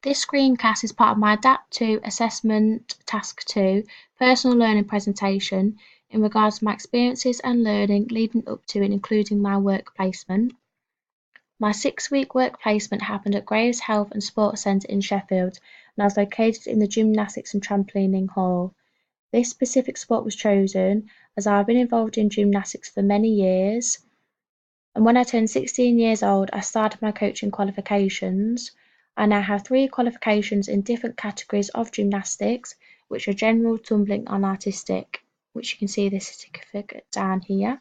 This screencast is part of my Adapt 2 Assessment Task 2 personal learning presentation in regards to my experiences and learning leading up to and including my work placement. My 6-week work placement happened at Graves Health and Sports Centre in Sheffield, and I was located in the Gymnastics and Trampolining Hall. This specific sport was chosen as I have been involved in gymnastics for many years, and when I turned 16 years old I started my coaching qualifications. I now have 3 qualifications in different categories of gymnastics, which are general, tumbling and artistic, which you can see the certificate down here.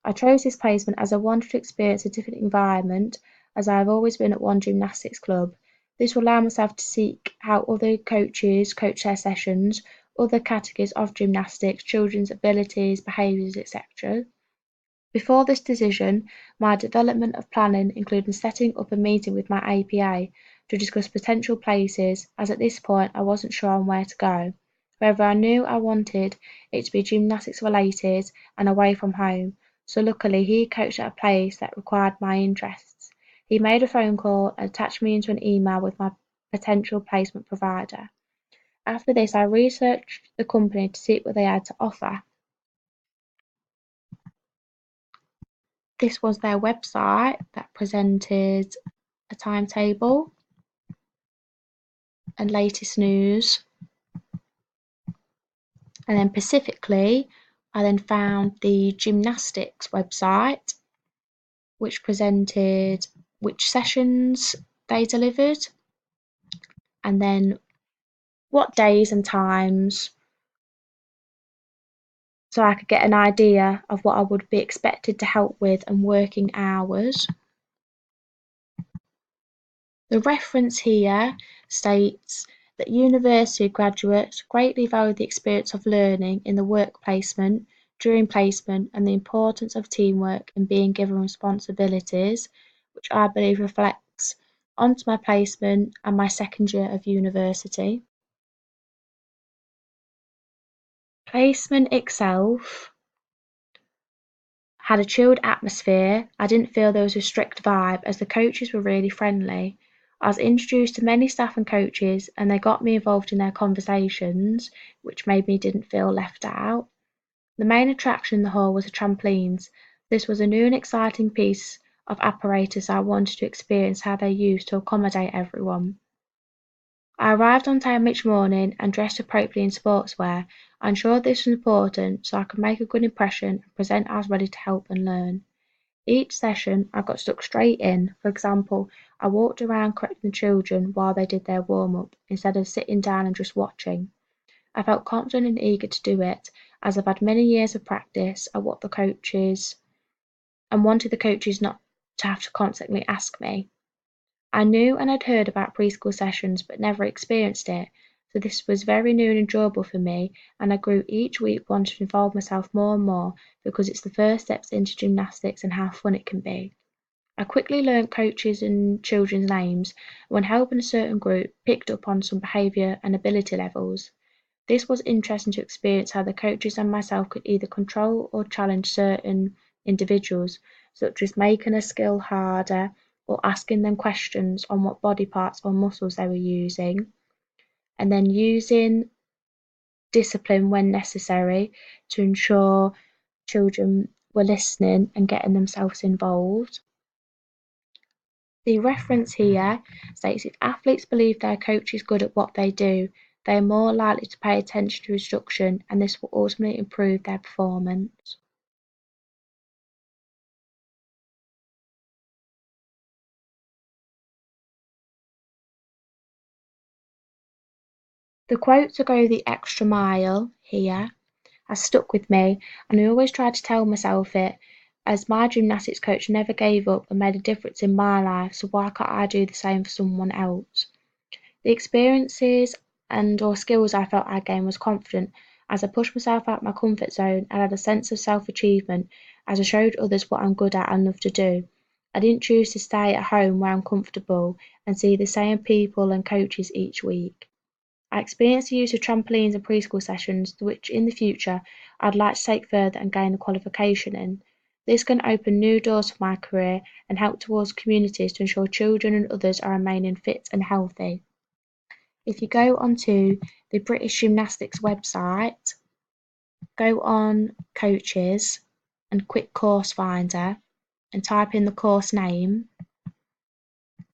I chose this placement as I wanted to experience a different environment, as I have always been at one gymnastics club. This will allow myself to seek how other coaches coach their sessions, other categories of gymnastics, children's abilities, behaviours, etc. Before this decision, my development of planning included setting up a meeting with my APA to discuss potential places, as at this point I wasn't sure on where to go. However, I knew I wanted it to be gymnastics related and away from home, so luckily he coached at a place that required my interests. He made a phone call and attached me into an email with my potential placement provider. After this, I researched the company to see what they had to offer. This was their website that presented a timetable and latest news. And then specifically, I then found the gymnastics website, which presented which sessions they delivered, and then what days and times, so I could get an idea of what I would be expected to help with and working hours. The reference here states that university graduates greatly value the experience of learning in the work placement, during placement, and the importance of teamwork and being given responsibilities, which I believe reflects onto my placement and my second year of university. Placement itself had a chilled atmosphere. I didn't feel there was a strict vibe, as the coaches were really friendly. I was introduced to many staff and coaches, and they got me involved in their conversations, which made me didn't feel left out. The main attraction in the hall was the trampolines. This was a new and exciting piece of apparatus I wanted to experience how they used to accommodate everyone. I arrived on time each morning and dressed appropriately in sportswear. I ensured this was important so I could make a good impression and present I was ready to help and learn. Each session I got stuck straight in. For example, I walked around correcting the children while they did their warm-up, instead of sitting down and just watching. I felt confident and eager to do it, as I've had many years of practice at what the coaches and wanted the coaches not to have to constantly ask me. I knew and had heard about preschool sessions but never experienced it, so this was very new and enjoyable for me, and I grew each week wanting to involve myself more and more, because it's the first steps into gymnastics and how fun it can be. I quickly learnt coaches and children's names, and when helping a certain group, picked up on some behaviour and ability levels. This was interesting to experience how the coaches and myself could either control or challenge certain individuals, such as making a skill harder or asking them questions on what body parts or muscles they were using, and then using discipline when necessary to ensure children were listening and getting themselves involved. The reference here states if athletes believe their coach is good at what they do, they are more likely to pay attention to instruction, and this will ultimately improve their performance. The quote to go the extra mile here has stuck with me, and I always try to tell myself it, as my gymnastics coach never gave up and made a difference in my life, so why can't I do the same for someone else? The experiences and or skills I felt I gained was confident, as I pushed myself out my comfort zone and had a sense of self-achievement, as I showed others what I'm good at and love to do. I didn't choose to stay at home where I'm comfortable and see the same people and coaches each week. I experienced the use of trampolines in preschool sessions, which in the future I'd like to take further and gain a qualification in. This can open new doors for my career and help towards communities to ensure children and others are remaining fit and healthy. If you go onto the British Gymnastics website, go on coaches and click course finder and type in the course name,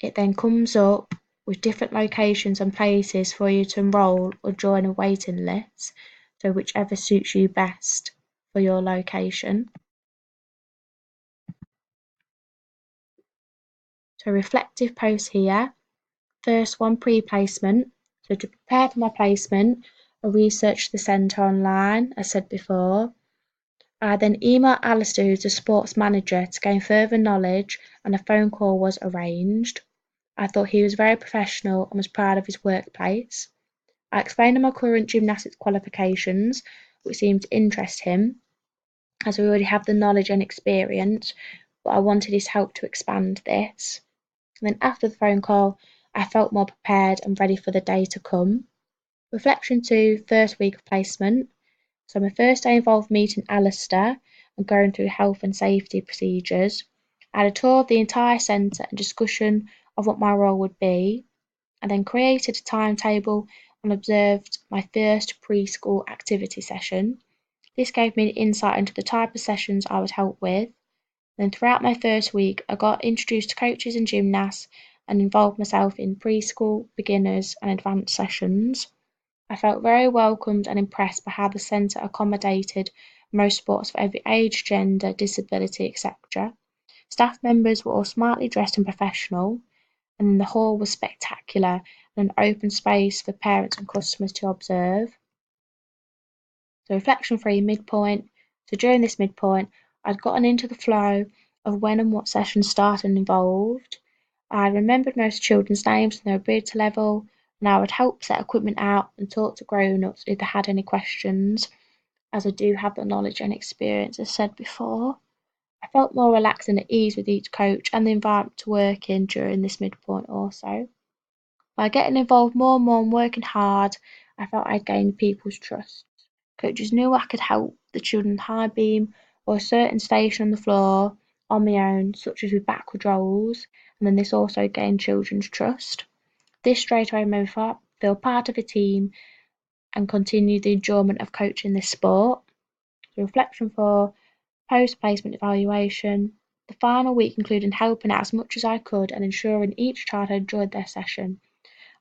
it then comes up with different locations and places for you to enrol or join a waiting list, so whichever suits you best for your location. So reflective post here. First one, pre-placement. So to prepare for my placement, I researched the centre online, as said before. I then emailed Alistair, who's the sports manager, to gain further knowledge, and a phone call was arranged. I thought he was very professional and was proud of his workplace. I explained my current gymnastics qualifications, which seemed to interest him, as we already have the knowledge and experience, but I wanted his help to expand this. And then after the phone call, I felt more prepared and ready for the day to come. Reflection 2, first week of placement. So my first day involved meeting Alistair and going through health and safety procedures. I had a tour of the entire centre and discussion of what my role would be. I then created a timetable and observed my first preschool activity session. This gave me an insight into the type of sessions I would help with. Then throughout my first week, I got introduced to coaches and gymnasts and involved myself in preschool, beginners and advanced sessions. I felt very welcomed and impressed by how the centre accommodated most sports for every age, gender, disability, etc. Staff members were all smartly dressed and professional, and then the hall was spectacular and an open space for parents and customers to observe. So reflection 3, midpoint. So during this midpoint, I'd gotten into the flow of when and what sessions started and involved. I remembered most children's names and their ability level, and I would help set equipment out and talk to grown-ups if they had any questions, as I do have the knowledge and experience as said before. I felt more relaxed and at ease with each coach and the environment to work in during this midpoint also. By getting involved more and more and working hard, I felt I'd gained people's trust. Coaches knew I could help the children high beam or a certain station on the floor on my own, such as with backward rolls, and then this also gained children's trust. This straight away made me feel part of a team and continue the enjoyment of coaching this sport. The reflection 4, post-placement evaluation. The final week included helping out as much as I could and ensuring each child had enjoyed their session.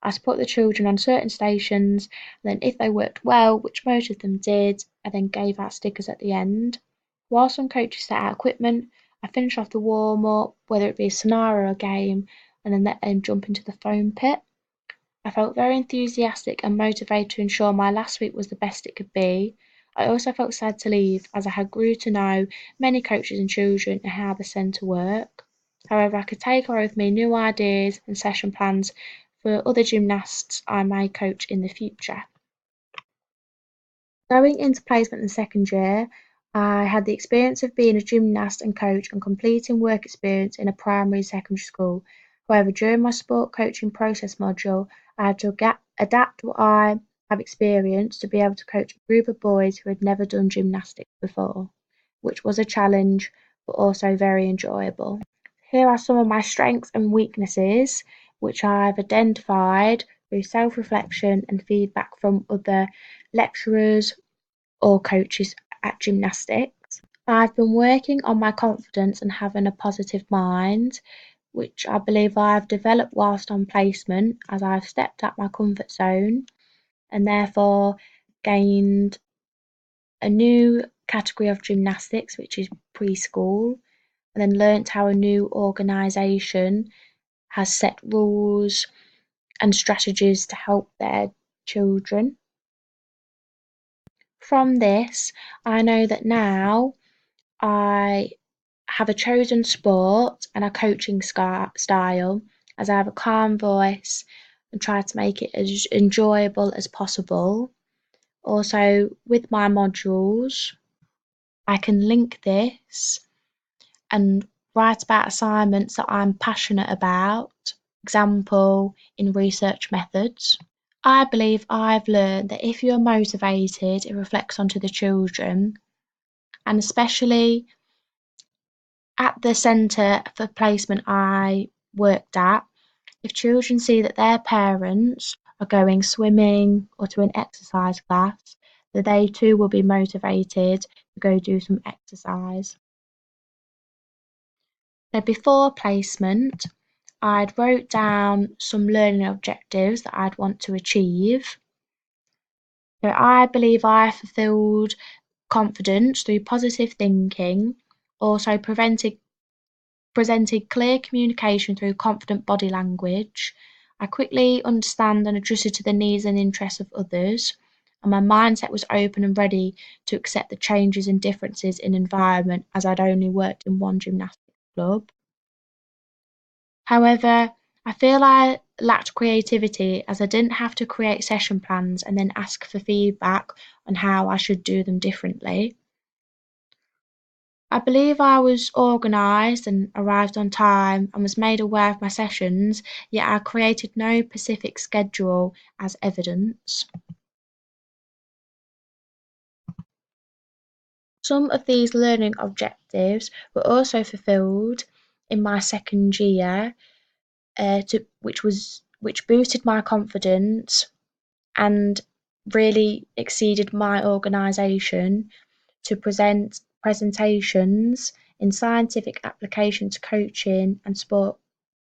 I put the children on certain stations, and then if they worked well, which most of them did, I then gave out stickers at the end. While some coaches set out equipment, I finished off the warm-up, whether it be a scenario or game, and then let them jump into the foam pit. I felt very enthusiastic and motivated to ensure my last week was the best it could be. I also felt sad to leave, as I had grew to know many coaches and children and how the centre worked. However, I could take away with me new ideas and session plans for other gymnasts I may coach in the future. Going into placement in second year, I had the experience of being a gymnast and coach and completing work experience in a primary and secondary school. However, during my sport coaching process module, I had to adapt what I have experienced to be able to coach a group of boys who had never done gymnastics before, which was a challenge but also very enjoyable. Here are some of my strengths and weaknesses, which I've identified through self-reflection and feedback from other lecturers or coaches at gymnastics. I've been working on my confidence and having a positive mind, which I believe I've developed whilst on placement, as I've stepped out my comfort zone and therefore gained a new category of gymnastics, which is preschool, and then learnt how a new organisation has set rules and strategies to help their children. From this, I know that now I have a chosen sport and a coaching style, as I have a calm voice and try to make it as enjoyable as possible. Also, with my modules, I can link this and write about assignments that I'm passionate about, example in research methods. I believe I've learned that if you're motivated, it reflects onto the children, and especially At the centre for placement I worked at, if children see that their parents are going swimming or to an exercise class, that they too will be motivated to go do some exercise. So before placement, I'd wrote down some learning objectives that I'd want to achieve. So I believe I fulfilled confidence through positive thinking, also presented clear communication through confident body language. I quickly understand and adjusted to the needs and interests of others, and my mindset was open and ready to accept the changes and differences in environment as I'd only worked in one gymnastics club. However, I feel I lacked creativity as I didn't have to create session plans and then ask for feedback on how I should do them differently. I believe I was organised and arrived on time and was made aware of my sessions, yet I created no specific schedule as evidence. Some of these learning objectives were also fulfilled in my second year, which boosted my confidence and really exceeded my organisation to present presentations in scientific application to coaching and sport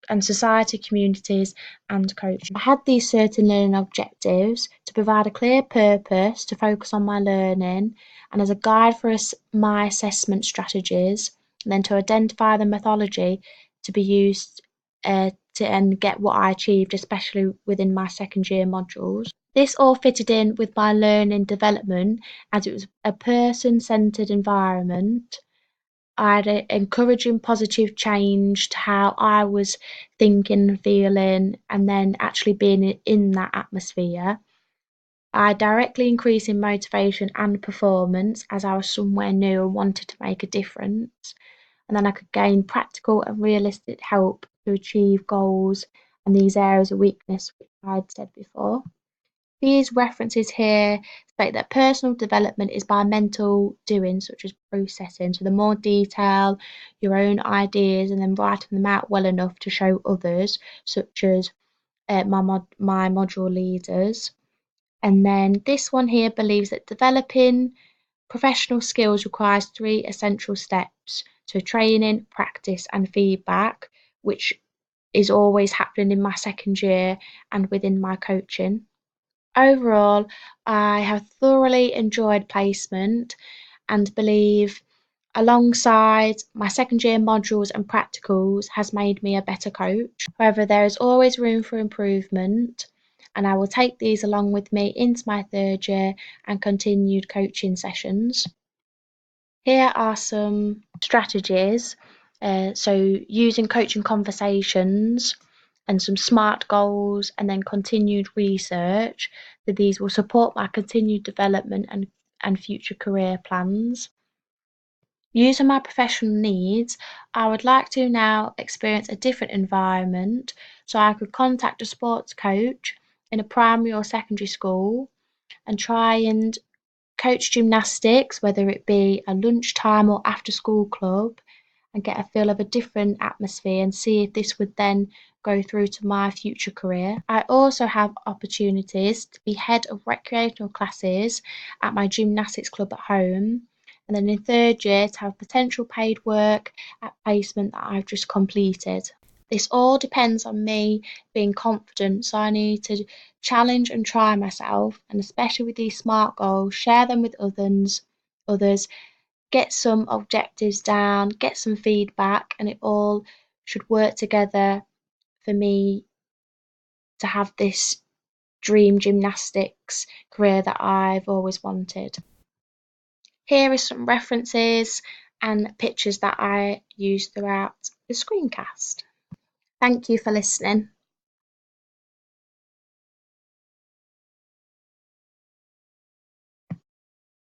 and society, communities, and coaching. I had these certain learning objectives to provide a clear purpose to focus on my learning and as a guide for my assessment strategies, and then to identify the methodology to be used and get what I achieved, especially within my second year modules. This all fitted in with my learning development as it was a person-centered environment. I had encouraging positive change to how I was thinking and feeling, and then actually being in that atmosphere. I directly increased in motivation and performance as I was somewhere new and wanted to make a difference. And then I could gain practical and realistic help to achieve goals and these areas of weakness, which I'd said before. These references here state that personal development is by mental doing, such as processing. So the more detail, your own ideas, and then writing them out well enough to show others, such as my module leaders. And then this one here believes that developing professional skills requires 3 essential steps. So training, practice, and feedback, which is always happening in my second year and within my coaching. Overall, I have thoroughly enjoyed placement and believe, alongside my second year modules and practicals, has made me a better coach. However, there is always room for improvement, and I will take these along with me into my third year and continued coaching sessions. Here are some strategies. So, using coaching conversations and some SMART goals, and then continued research, that these will support my continued development and future career plans. Using my professional needs, I would like to now experience a different environment so I could contact a sports coach in a primary or secondary school and try and coach gymnastics, whether it be a lunchtime or after school club, and get a feel of a different atmosphere and see if this would then go through to my future career. I also have opportunities to be head of recreational classes at my gymnastics club at home, and then in third year to have potential paid work at placement that I've just completed. This all depends on me being confident, so I need to challenge and try myself, and especially with these SMART goals, share them with others, get some objectives down, get some feedback, and it all should work together for me to have this dream gymnastics career that I've always wanted. Here are some references and pictures that I used throughout the screencast. Thank you for listening.